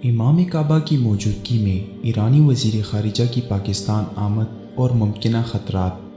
امام کعبہ کی موجودگی میں ایرانی وزیر خارجہ کی پاکستان آمد اور ممکنہ خطرات۔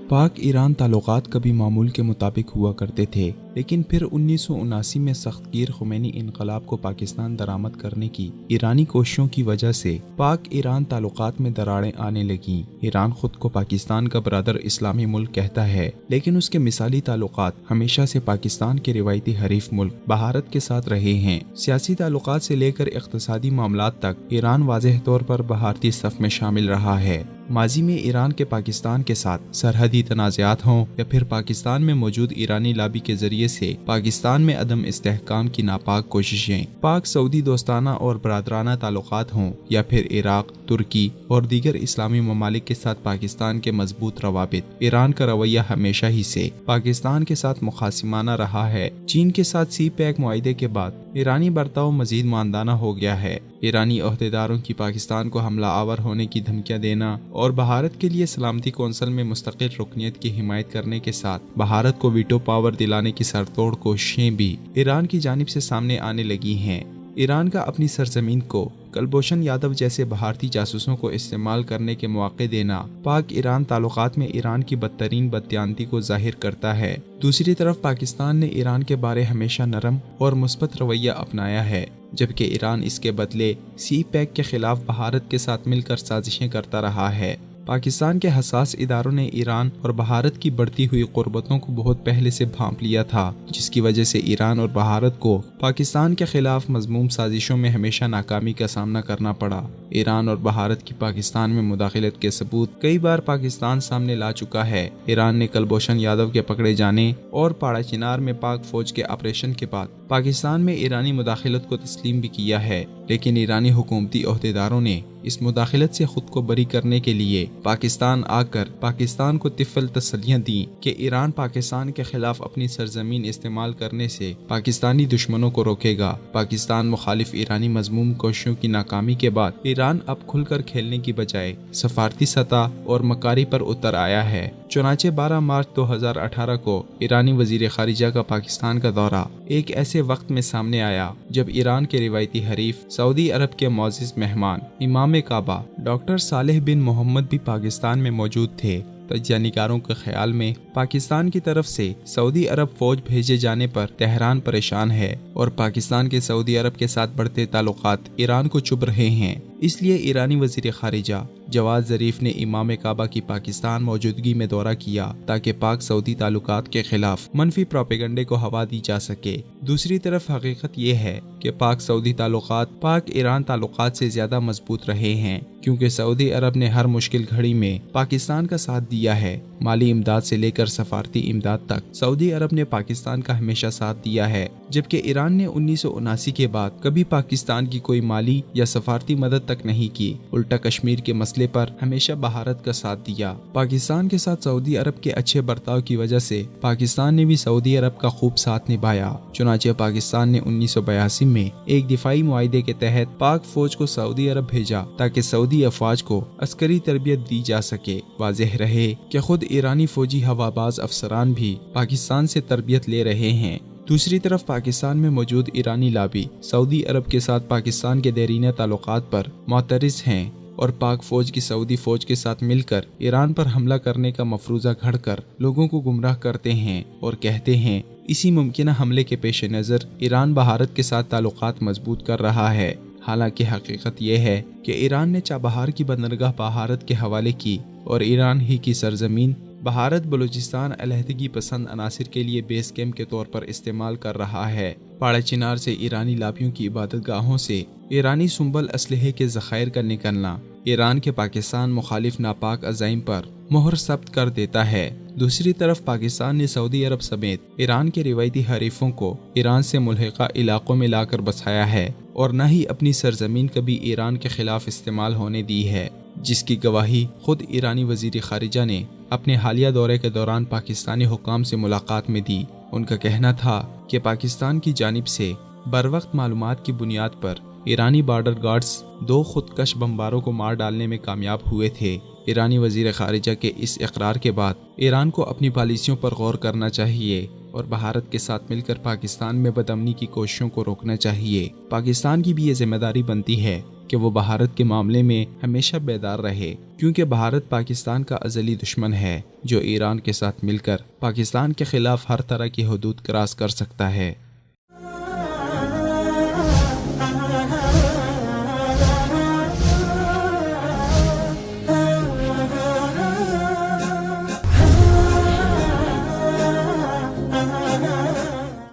پاک ایران تعلقات کبھی معمول کے مطابق ہوا کرتے تھے، لیکن پھر 1979 میں سخت گیر خمینی انقلاب کو پاکستان درآمد کرنے کی ایرانی کوششوں کی وجہ سے پاک ایران تعلقات میں دراڑیں آنے لگیں۔ ایران خود کو پاکستان کا برادر اسلامی ملک کہتا ہے، لیکن اس کے مثالی تعلقات ہمیشہ سے پاکستان کے روایتی حریف ملک بھارت کے ساتھ رہے ہیں۔ سیاسی تعلقات سے لے کر اقتصادی معاملات تک ایران واضح طور پر بھارتی صف میں شامل رہا ہے۔ ماضی میں ایران کے پاکستان کے ساتھ سرحدی تنازعات ہوں یا پھر پاکستان میں موجود ایرانی لابی کے ذریعے سے پاکستان میں عدم استحکام کی ناپاک کوششیں، پاک سعودی دوستانہ اور برادرانہ تعلقات ہوں یا پھر عراق، ترکی اور دیگر اسلامی ممالک کے ساتھ پاکستان کے مضبوط روابط، ایران کا رویہ ہمیشہ ہی سے پاکستان کے ساتھ مخاصمانہ رہا ہے۔ چین کے ساتھ سی پیک معاہدے کے بعد ایرانی برتاؤ مزید ماندانہ ہو گیا ہے۔ ایرانی عہدیداروں کی پاکستان کو حملہ آور ہونے کی دھمکیاں دینا اور بھارت کے لیے سلامتی کونسل میں مستقل رکنیت کی حمایت کرنے کے ساتھ بھارت کو ویٹو پاور دلانے کی سرتوڑ کوششیں بھی ایران کی جانب سے سامنے آنے لگی ہیں۔ ایران کا اپنی سرزمین کو کلبھوشن یادو جیسے بھارتی جاسوسوں کو استعمال کرنے کے مواقع دینا پاک ایران تعلقات میں ایران کی بدترین بددیانتی کو ظاہر کرتا ہے۔ دوسری طرف پاکستان نے ایران کے بارے ہمیشہ نرم اور مثبت رویہ اپنایا ہے، جبکہ ایران اس کے بدلے سی پیک کے خلاف بھارت کے ساتھ مل کر سازشیں کرتا رہا ہے۔ پاکستان کے حساس اداروں نے ایران اور بھارت کی بڑھتی ہوئی قربتوں کو بہت پہلے سے بھانپ لیا تھا، جس کی وجہ سے ایران اور بھارت کو پاکستان کے خلاف مذموم سازشوں میں ہمیشہ ناکامی کا سامنا کرنا پڑا۔ ایران اور بھارت کی پاکستان میں مداخلت کے ثبوت کئی بار پاکستان سامنے لا چکا ہے۔ ایران نے کلبھوشن یادو کے پکڑے جانے اور پاڑا چنار میں پاک فوج کے آپریشن کے بعد پاکستان میں ایرانی مداخلت کو تسلیم بھی کیا ہے، لیکن ایرانی حکومتی عہدیداروں نے اس مداخلت سے خود کو بری کرنے کے لیے پاکستان آ کر پاکستان کو طفل تسلیاں دیں کہ ایران پاکستان کے خلاف اپنی سرزمین استعمال کرنے سے پاکستانی دشمنوں کو روکے گا۔ پاکستان مخالف ایرانی مذموم کوششوں کی ناکامی کے بعد ایران اب کھل کر کھیلنے کی بجائے سفارتی سطح اور مکاری پر اتر آیا ہے۔ چنانچہ 12 مارچ 2018 کو ایرانی وزیر خارجہ کا پاکستان کا دورہ ایک ایسے وقت میں سامنے آیا جب ایران کے روایتی حریف سعودی عرب کے معزز مہمان امام کعبہ ڈاکٹر صالح بن محمد بھی پاکستان میں موجود تھے۔ تجزیہ نگاروں کے خیال میں پاکستان کی طرف سے سعودی عرب فوج بھیجے جانے پر تہران پریشان ہے اور پاکستان کے سعودی عرب کے ساتھ بڑھتے تعلقات ایران کو چبھ رہے ہیں۔ اس لیے ایرانی وزیر خارجہ جواد ظریف نے امام کعبہ کی پاکستان موجودگی میں دورہ کیا تاکہ پاک سعودی تعلقات کے خلاف منفی پروپیگنڈے کو ہوا دی جا سکے۔ دوسری طرف حقیقت یہ ہے کہ پاک سعودی تعلقات پاک ایران تعلقات سے زیادہ مضبوط رہے ہیں، کیونکہ سعودی عرب نے ہر مشکل گھڑی میں پاکستان کا ساتھ دیا ہے۔ مالی امداد سے لے کر سفارتی امداد تک سعودی عرب نے پاکستان کا ہمیشہ ساتھ دیا ہے، جبکہ ایران نے 1979 کے بعد کبھی پاکستان کی کوئی مالی یا سفارتی مدد تک نہیں کی، الٹا کشمیر کے مسئلے پر ہمیشہ بھارت کا ساتھ دیا۔ پاکستان کے ساتھ سعودی عرب کے اچھے برتاؤ کی وجہ سے پاکستان نے بھی سعودی عرب کا خوب ساتھ نبھایا۔ چنانچہ پاکستان نے 1982 میں ایک دفاعی معاہدے کے تحت پاک فوج کو سعودی عرب بھیجا تاکہ سعودی افواج کو عسکری تربیت دی جا سکے۔ واضح رہے کہ خود ایرانی فوجی ہواباز افسران بھی پاکستان سے تربیت لے رہے ہیں۔ دوسری طرف پاکستان میں موجود ایرانی لابی سعودی عرب کے ساتھ پاکستان کے دیرینہ تعلقات پر معترض ہیں اور پاک فوج کی سعودی فوج کے ساتھ مل کر ایران پر حملہ کرنے کا مفروضہ گھڑ کر لوگوں کو گمراہ کرتے ہیں اور کہتے ہیں اسی ممکنہ حملے کے پیش نظر ایران بھارت کے ساتھ تعلقات مضبوط کر رہا ہے۔ حالانکہ حقیقت یہ ہے کہ ایران نے چابہار کی بندرگاہ بھارت کے حوالے کی اور ایران ہی کی سرزمین بھارت بلوچستان علیحدگی پسند عناصر کے لیے بیس کیمپ کے طور پر استعمال کر رہا ہے۔ پاڑا چنار سے ایرانی لابیوں کی عبادت گاہوں سے ایرانی سنبل اسلحے کے ذخائر کا نکلنا ایران کے پاکستان مخالف ناپاک عزائم پر مہر ثبت کر دیتا ہے۔ دوسری طرف پاکستان نے سعودی عرب سمیت ایران کے روایتی حریفوں کو ایران سے ملحقہ علاقوں میں لا کر بسایا ہے اور نہ ہی اپنی سرزمین کبھی ایران کے خلاف استعمال ہونے دی ہے، جس کی گواہی خود ایرانی وزیر خارجہ نے اپنے حالیہ دورے کے دوران پاکستانی حکام سے ملاقات میں دی۔ ان کا کہنا تھا کہ پاکستان کی جانب سے بروقت معلومات کی بنیاد پر ایرانی بارڈر گارڈز 2 خودکش بمباروں کو مار ڈالنے میں کامیاب ہوئے تھے۔ ایرانی وزیر خارجہ کے اس اقرار کے بعد ایران کو اپنی پالیسیوں پر غور کرنا چاہیے۔ اور بھارت کے ساتھ مل کر پاکستان میں بدامنی کی کوششوں کو روکنا چاہیے۔ پاکستان کی بھی یہ ذمہ داری بنتی ہے کہ وہ بھارت کے معاملے میں ہمیشہ بیدار رہے، کیونکہ بھارت پاکستان کا ازلی دشمن ہے جو ایران کے ساتھ مل کر پاکستان کے خلاف ہر طرح کی حدود کراس کر سکتا ہے۔